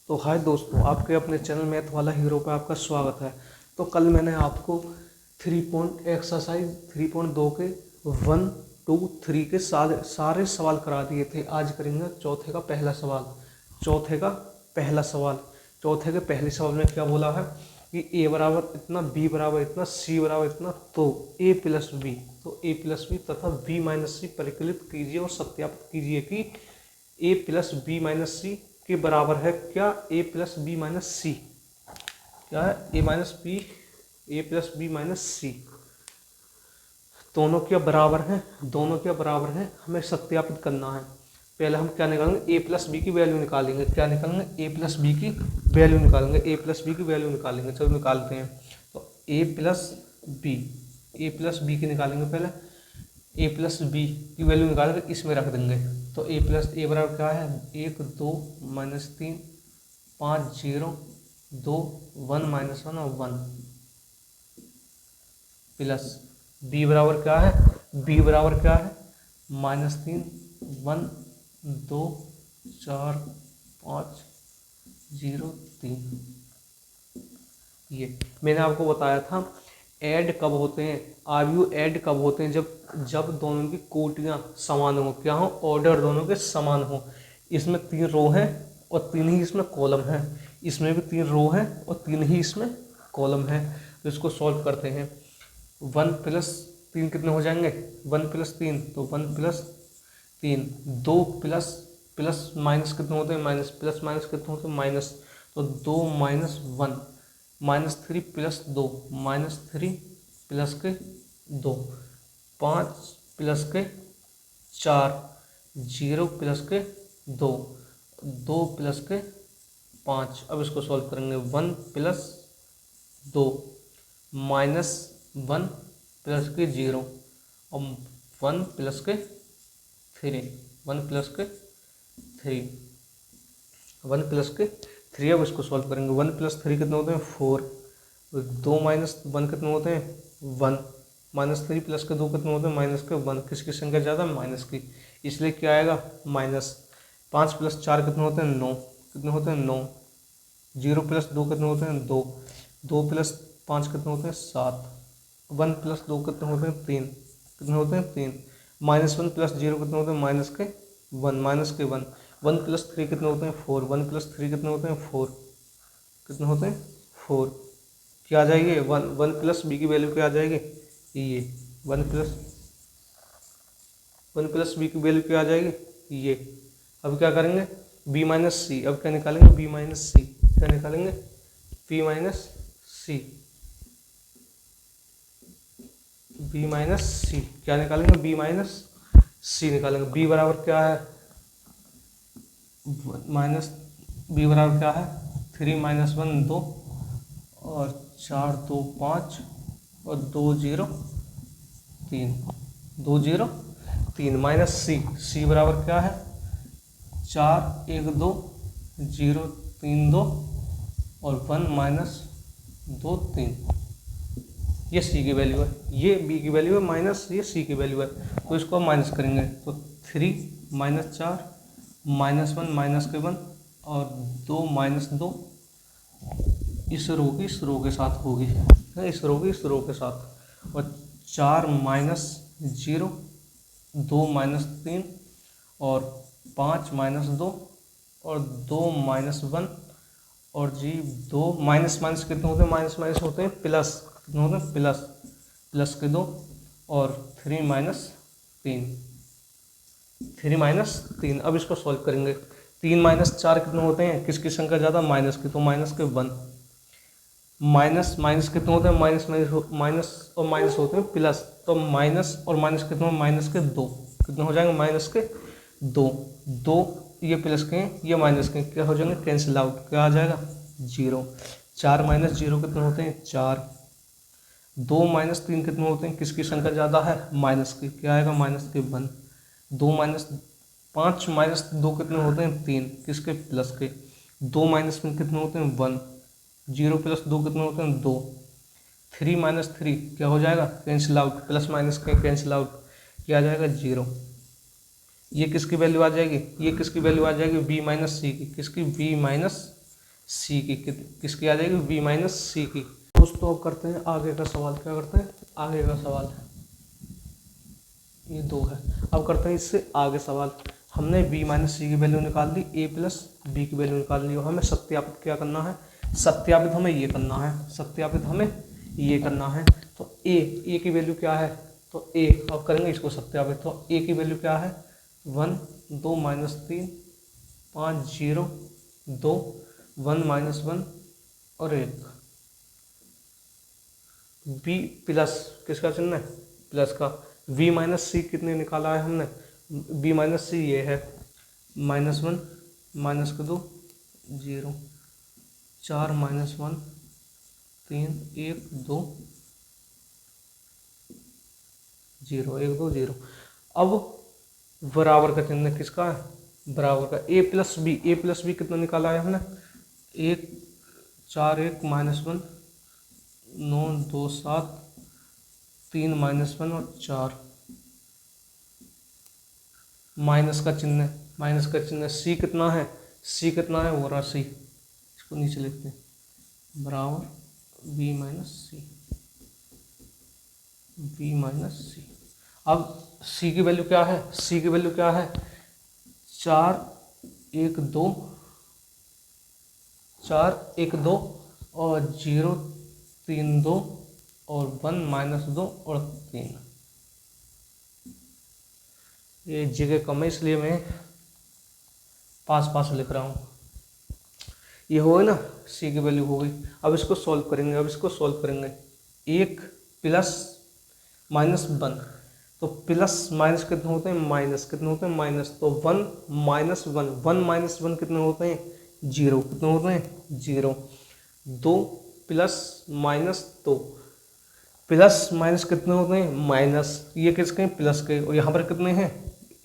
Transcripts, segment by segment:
तो हाय दोस्तों, आपके अपने चैनल मैथ वाला हीरो पे आपका स्वागत है। तो कल मैंने आपको 3.2 के 1, 2, 3 के सारे सवाल करा दिए थे। आज करेंगे चौथे का पहला सवाल। चौथे के पहले सवाल में क्या बोला है कि ए बराबर इतना, बी बराबर इतना, सी बराबर इतना, तो ए प्लस बी, तथा बी माइनस सी परिकलित कीजिए और सत्यापित कीजिए कि ए प्लस बी माइनस सी के बराबर है क्या ए प्लस बी माइनस सी। क्या है? ए प्लस बी माइनस सी दोनों क्या बराबर हैं, हमें सत्यापित करना है। पहले हम क्या निकालेंगे? ए प्लस बी की वैल्यू निकालेंगे। ए प्लस बी की वैल्यू निकालेंगे। चलो निकालते हैं। तो ए प्लस बी की निकालेंगे। पहले ए प्लस बी की वैल्यू निकाल कर इसमें रख देंगे। तो ए बराबर क्या है? 1 2 -3 5 0 2 1 -1 और 1 प्लस बी बराबर क्या है? -3 1 2 4 5 0 3। ये मैंने आपको बताया था ऐड कब होते हैं, आरयू ऐड कब होते हैं? जब दोनों की कोटियां समान हो। क्या हो? ऑर्डर दोनों के समान हो। इसमें 3 रो हैं और 3 ही इसमें कॉलम है। इसमें भी 3 रो हैं और 3 ही इसमें कॉलम है। तो इसको सॉल्व करते हैं। 1 + 3 कितने हो जाएंगे? 1 + 3 तो 1 + 3। 2 प्लस माइनस कितने होते हैं? माइनस प्लस माइनस कितने होते हैं? माइनस। तो 2 - 1 -3 + 2 -3 प्लस के 2 5 प्लस के 4 0 प्लस के 2 2 प्लस के 5। अब इसको सॉल्व करेंगे। 1 + 2 -1 प्लस के 0 और 1 प्लस के 3 अब इसको सॉल्व करेंगे। 1 + 3 कितने होते हैं? 4। 2 - 1 कितने होते हैं? 1 -3 प्लस के 2 कितने होते हैं? -1। किसकी संख्या ज़्यादा? माइनस की, इसलिए क्या आएगा? माइनस। 5 + 4 कितने होते हैं? 9। कितने होते हैं? 9। 0 + 2 कितने होते हैं? 2। 2 + 5 कितने होते हैं? 7। 1 + 2 कितने होते हैं? 3। कितने होते हैं? 3। -1 + 0 कितने होते हैं? -1। 1 + 3 कितने होते हैं? 4। 1 + 3 कितने होते हैं? 4। कितने होते हैं? 4। क्या आ जाएगी? 1 + बी की वैल्यू क्या आ जाएगी? ये 1 + बी की वैल्यू क्या आ जाएगी? ये। अब क्या करेंगे? बी माइनस सी। अब क्या निकालेंगे? बी माइनस सी। क्या निकालेंगे? बी माइनस सी। क्या निकालेंगे? बी माइनस सी निकालेंगे। बी बराबर क्या है? बी बराबर क्या है? 3 - 1 2 और 4 2 5 और 2 0 3 2 0 3 माइनस सी बराबर क्या है? 4 1 2 0 3 2 और 1 - 2 3। ये सी की वैल्यू है, ये बी की वैल्यू है, माइनस ये सी की वैल्यू है। तो इसको माइनस करेंगे। तो 3 - 4 -1 -1 और 2 - 2 इस रो के साथ होगी, इस रो के साथ। और 4 - 0 2 - 3 और 5 - 2 और 2 - 1 और जी 2 माइनस कितने होते हैं? माइनस होते हैं प्लस। कितने होते हैं? प्लस के 2 और 3 - 3। अब इसको सॉल्व करेंगे। 3 - 4 कितने होते हैं? किसकी संख्या ज़्यादा? माइनस की, तो माइनस के 1। माइनस कितने होते हैं? माइनस और माइनस होते हैं प्लस, तो माइनस और माइनस कितने? माइनस के 2। कितने हो जाएंगे? माइनस के 2। 2 ये प्लस के हैं, ये माइनस के, क्या हो जाएंगे? Cancel out. क्या आ जाएगा? 0। 4 - 0 कितने होते हैं? 4। 2 - 3 कितने होते हैं? किसकी संख्या ज़्यादा है? माइनस की, क्या आएगा? माइनस के 1। 5 - 2 कितने होते हैं? 3। किसके? प्लस के। 2 - 1 कितने होते हैं? 1। 0 + 2 कितने होते हैं? 2। 3 - 3 क्या हो जाएगा? Cancel out. प्लस माइनस के कैंसिल आउट, क्या आ जाएगा? 0। ये किसकी वैल्यू आ जाएगी? ये किसकी वैल्यू आ जाएगी? बी माइनस सी की। किसकी? बी माइनस सी की, किसकी आ जाएगी, वी माइनस सी की। दोस्तों अब करते हैं आगे का सवाल। क्या करते हैं, आगे का सवाल, ये 2 है। अब करते हैं इससे आगे सवाल। हमने v माइनस सी की वैल्यू निकाल ली, a प्लस बी की वैल्यू निकाल ली। हमें सत्यापित क्या करना है, सत्यापित हमें ये करना है, सत्यापित हमें ये करना है। तो a की वैल्यू क्या है, तो a, अब करेंगे इसको सत्यापित। तो a की वैल्यू क्या है, 1 2 माइनस 3 5 0 2 1 माइनस 1 और 1। b प्लस किसका चिन्ह है, प्लस का। v माइनस सी कितने निकाला है हमने, b माइनस सी ये है, -1 -2 0 4 -1 3 1 2 0 1 2 0। अब बराबर का चिन्ह किसका है, बराबर का। a प्लस बी कितना निकाला है हमने, 1 4 1 -1 9 2 7 3 -1 और 4। माइनस का चिन्ह, सी कितना है, सी कितना है, वो रहा सी। इसको नीचे लिखते हैं, बराबर बी माइनस सी। अब सी की वैल्यू क्या है, सी की वैल्यू क्या है, 4 1 2 और 0 3 2 और 1 -2 और 3। ये जगह कम है इसलिए मैं पास लिख रहा हूँ। ये हो गई ना, सी की वैल्यू हो गई। अब इसको सॉल्व करेंगे। 1 प्लस -1, तो प्लस माइनस कितने होते हैं, माइनस कितने होते हैं, माइनस। तो 1 - 1 कितने होते हैं, 0 कितने होते हैं, 0। 2 प्लस -2, प्लस माइनस कितने होते हैं, माइनस। ये किसके हैं, प्लस के। और यहाँ पर कितने हैं,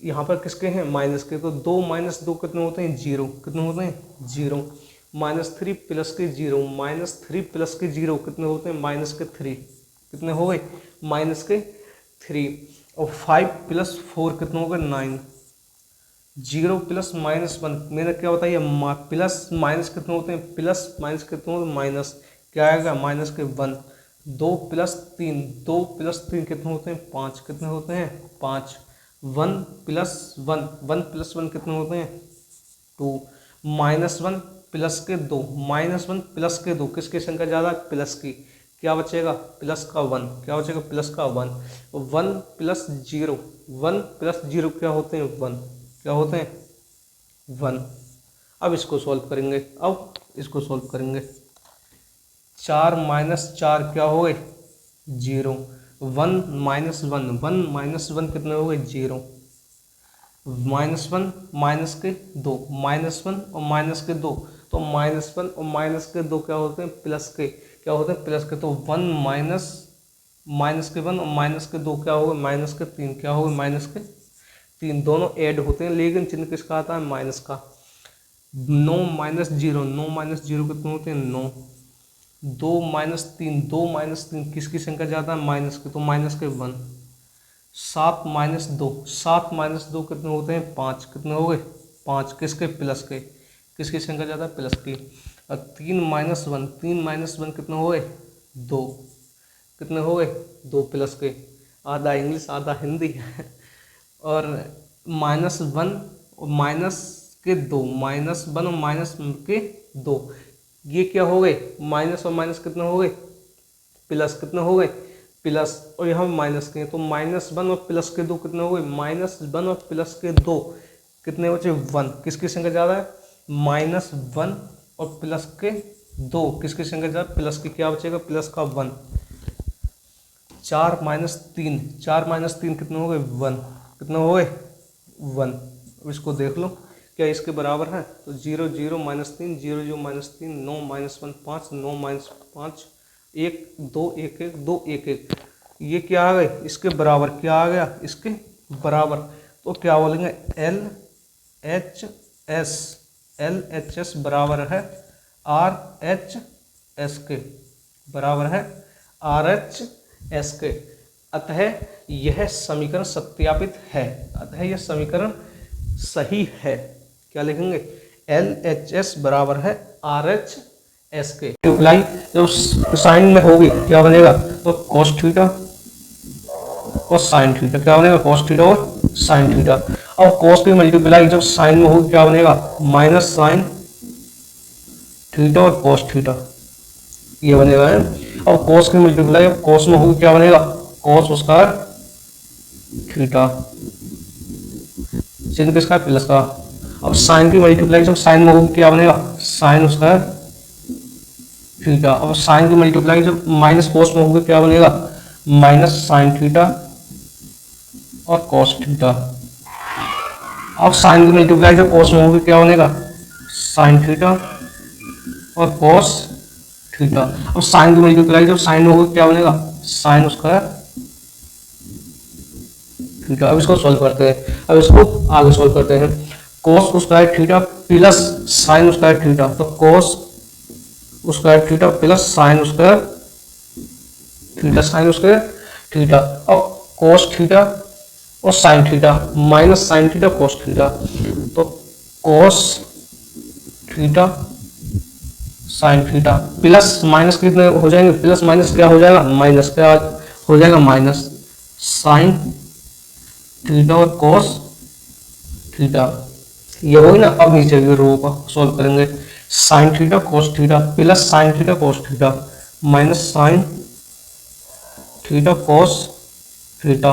यहाँ पर किसके हैं, माइनस के। तो 2 - 2 कितने होते हैं, 0 कितने होते हैं, 0। -3 प्लस के 0, -3 प्लस के 0 कितने होते हैं, -3 कितने हो गए, -3। और 5 + 4 कितने हो गए, 9। 0 प्लस -1 मैंने क्या बताया, प्लस माइनस कितने होते हैं, प्लस माइनस कितने होते हैं, माइनस। क्या आएगा, -1। 2 + 3 कितने होते हैं, 5 कितने होते हैं, 5। 1 + 1 कितने होते हैं, 2। -1 प्लस के 2, -1 प्लस के 2 किसकी संख्या ज़्यादा, प्लस की। क्या बचेगा, प्लस का 1। क्या बचेगा, प्लस का 1। 1 + 0, 1 + 0 क्या होते हैं, 1। क्या होते हैं, 1। अब इसको सॉल्व करेंगे, 4 - 4 क्या हो गए, 0। 1 - 1 कितने हो गए, 0। -1 माइनस के 2, -1 और माइनस के 2, तो -1 और माइनस के 2 क्या होते हैं, प्लस के। क्या होते हैं, प्लस के। तो 1 माइनस के 1 और माइनस के 2 क्या हो गए, माइनस के 3। क्या हो गए, माइनस के 3। दोनों ऐड होते हैं, लेकिन चिन्ह किसका आता है, माइनस का। 9 - 0, 9 - 0 कितने होते हैं, 9। 2 - 3 किसकी संख्या ज़्यादा है, माइनस की। तो माइनस के 1। 7 - 2 कितने होते हैं, 5 कितने हो गए, 5 किसके, प्लस के। किसकी संख्या ज़्यादा है, प्लस की। और 3 - 1 कितने हो गए, 2 कितने हो गए, 2 प्लस के। आधा इंग्लिश आधा हिंदी और -1 और माइनस के 2, -1 और माइनस के 2 ये क्या हो गए, माइनस और माइनस कितने हो गए, प्लस कितने हो गए, प्लस। और यहाँ माइनस के, तो -1 और प्लस के 2 कितने हो गए, -1 और प्लस के 2 कितने बचे, 1। किसकी संख्या ज़्यादा है, -1 और प्लस के 2 किसकी संख्या ज़्यादा, प्लस की। क्या बचेगा, प्लस का 1। 4 - 3 कितने हो गए, 1 कितने हो गए, 1। अब इसको देख लो क्या इसके बराबर है, तो 0 0 -3 0 0 -3 9 -1 5 9 -5 1 2 1 1 2 1 1 ये क्या आ गए, इसके बराबर। क्या आ गया, इसके बराबर। तो क्या बोलेंगे, LHS बराबर है RHS के, बराबर है RHS के। अतः यह समीकरण सत्यापित है, अतः यह समीकरण सही है। क्या लिखेंगे, LHS बराबर है आर एच एस के मल्टीप्लाई जब साइन में होगी क्या बनेगा, तो कॉस थीटा और साइन थीटा, क्या बनेगा कॉस थीटा और साइन थीटा। और कॉस की मल्टीप्लाई जब साइन में होगी क्या बनेगा, माइनस साइन थीटा और कॉस थीटा, ये बनेगा है। और कॉस की मल्टीप्लाई कॉस में होगी क्या बनेगा, कॉस स्क्वायर थीटा, चिन्ह किसका प्लस का। अब साइन की मल्टीप्लाई जब साइन में होगी क्या बनेगा, साइन स्क्वायर थीटा। और साइन की मल्टीप्लाई जब माइनस कॉस में होगी क्या बनेगा, माइनस साइन थीटा और कॉस थीटा। अब साइन की मल्टीप्लाई जब कॉस में होगी क्या बनेगा, साइन थीटा और कॉस थीटा। अब साइन की मल्टीप्लाई जब साइन में होगी क्या बनेगा, साइन स्क्वायर थीटा। अब इसको सॉल्व करते हैं, अब इसको आगे सॉल्व करते हैं। Cos square theta plus sine square theta, तो cos square theta plus sine square theta, sine square theta. अब कॉस थीटा और sine theta minus sine theta cos theta, तो cos theta sine theta plus minus कितने हो जाएंगे, plus minus क्या हो जाएगा, माइनस क्या हो जाएगा, माइनस साइन थीटा और कॉस थीटा, ये होगी ना। अब नीचे की रो का सॉल्व करेंगे, sign theta cos theta plus sine theta cos theta minus sine theta cos theta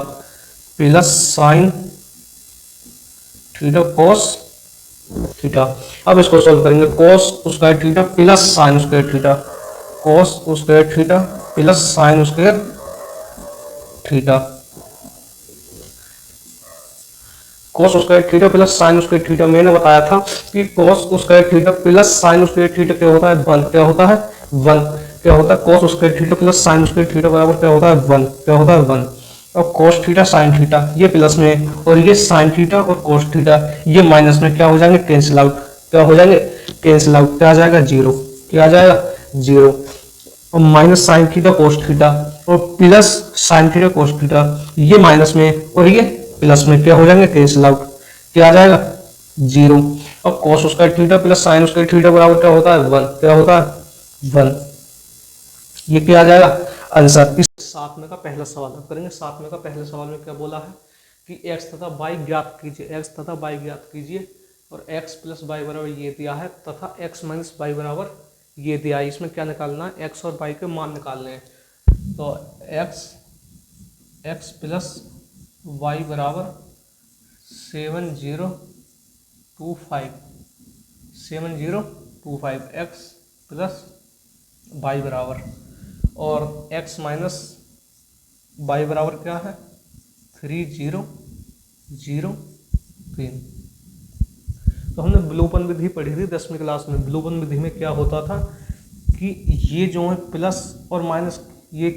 plus sine theta cos theta. अब इसको सॉल्व करेंगे, cos square theta plus sine square theta, cos square theta plus sine square theta, cos square theta plus sine square theta. मैंने बताया था कि cos square theta plus sine square theta क्या होता है, वन, क्या होता है वन, क्या होता है cos square theta plus sine square theta बराबर क्या होता है वन, क्या होता है वन। और कॉस थीटा साइन थीटा ये प्लस में, और ये साइन थीटा और कॉस थीटा ये माइनस में क्या हो जाएंगे, कैंसिल आउट, क्या हो जाएंगे कैंसिल आउट, क्या आ जाएगा जीरो, क्या आ जाएगा जीरो। और minus sine theta cos theta और plus sine theta cos theta ये माइनस में और ये प्लस में क्या हो जाएंगे, कैंसिल आउट, क्या आ जाएगा जीरो। और cos square theta plus sine square theta बराबर क्या होता है वन, क्या होता है वन, ये क्या आ जाएगा आंसर। इस सातवें का पहला सवाल आप करेंगे। सातवें का पहले सवाल में क्या बोला है कि x तथा y ज्ञात कीजिए, x तथा y ज्ञात कीजिए, और x प्लस वाई बराबर ये दिया है तथा x माइनस वाई बराबर ये दिया है। इसमें क्या निकालना है, x और y के मान निकालने हैं। तो x प्लस वाई बराबर 7025 x प्लस वाई बराबर, और x माइनस वाई बराबर क्या है 3003। तो हमने विलोपन विधि पढ़ी थी 10वीं क्लास में। विलोपन विधि में क्या होता था कि ये जो है प्लस और माइनस ये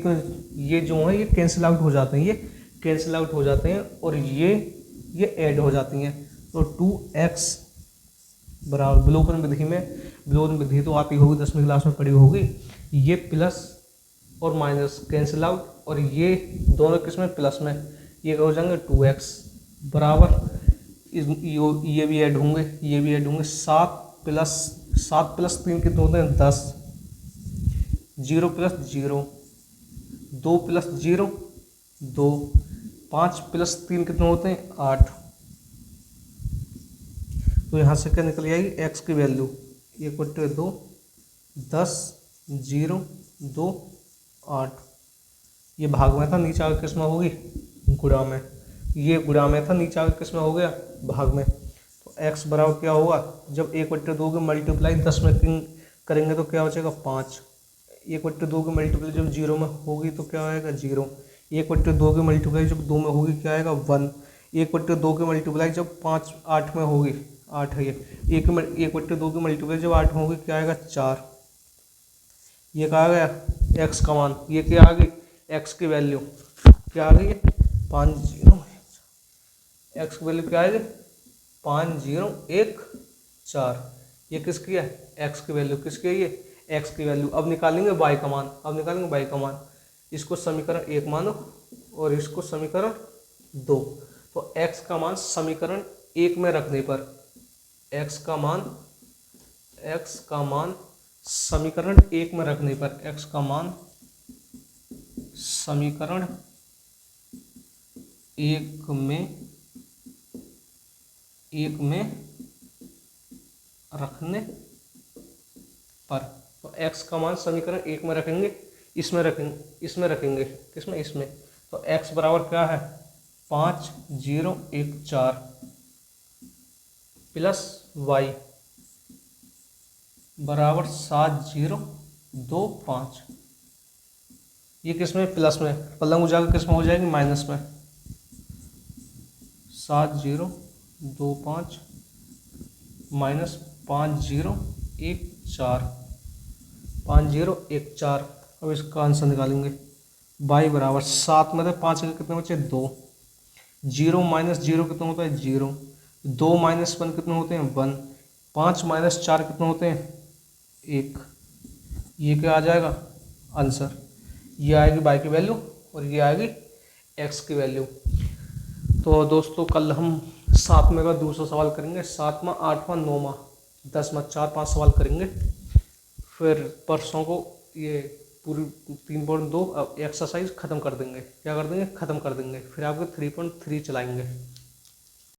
जो है ये कैंसिल आउट हो जाते हैं, ये कैंसिल आउट हो जाते हैं, और ये ऐड हो जाती हैं। तो 2x बराबर विलोपन विधि में, विलोपन विधि तो आती होगी 10वीं क्लास में पढ़ी होगी, ये प्लस और माइनस कैंसिल आउट, और ये दोनों किसमें प्लस में, ये हो जाएंगे 2x बराबर ये भी ऐड होंगे, ये भी ऐड होंगे। 7 प्लस 3 कितने होते हैं 10, 0 प्लस 0 2 प्लस 0 2, 5 प्लस 3 कितने होते हैं 8। तो यहाँ से क्या निकल जाएगी x की वैल्यू 1/2 10 0 2 8। ये भाग में था, नीचे आगे किस में होगी गुणा में, ये गुणा में था, नीचे आगे किस में हो गया भाग में। तो x बराबर क्या होगा, जब 1/2 की मल्टीप्लाई 10 में करेंगे तो क्या बचेगा 5। 1/2 की मल्टीप्लाई जब 0 में होगी तो क्या आएगा 0। 1/2 की मल्टीप्लाई जब 2 में होगी क्या आएगा 1। 1/2 की मल्टीप्लाई जब 8 में होगी 8 है ये। 1/2 की मल्टीप्लाई जब 8 में होगी क्या आएगा 4। ये क्या आ गया x का मान, ये क्या आ गई x की वैल्यू क्या आ गई 50, x की वैल्यू क्या आएगी 5014। ये किसकी है x की वैल्यू, किसकी है ये x की वैल्यू। अब निकालेंगे y का मान, अब निकालेंगे y का मान। इसको समीकरण 1 मानो और इसको समीकरण 2। तो x का मान समीकरण 1 में रखने पर, x का मान x का मान समीकरण 1 में रखने पर, x का मान समीकरण 1 में रखने पर, तो x का मान समीकरण 1 में रखेंगे, इसमें रखेंगे किसमें, इसमें। तो x बराबर क्या है 5 0 1 4 प्लस y बराबर 7 0 2 5। ये किस में, प्लस में, पलंग उजागर किस में हो जाएगी, माइनस में। 7 0 2 5 माइनस 5 0 1 4, 5 0 1 4। अब इसका आंसर निकालेंगे, y बराबर 7 में से 5 के कितने बचे 2, 0 माइनस 0 कितना होता है 0, 2 माइनस 1 कितने होते हैं 1, 5 माइनस 4 कितने होते हैं 1। ये क्या आ जाएगा आंसर, ये आएगी y की वैल्यू और ये आएगी x की वैल्यू। तो दोस्तों कल हम 7वें का दूसरा सवाल करेंगे, 7वां 8वां 9वां 10वां 4-5 सवाल करेंगे। फिर परसों को ये पूरी 3.2 एक्सरसाइज ख़त्म कर देंगे, क्या कर देंगे, ख़त्म कर देंगे। फिर आपके 3.3 चलाएंगे।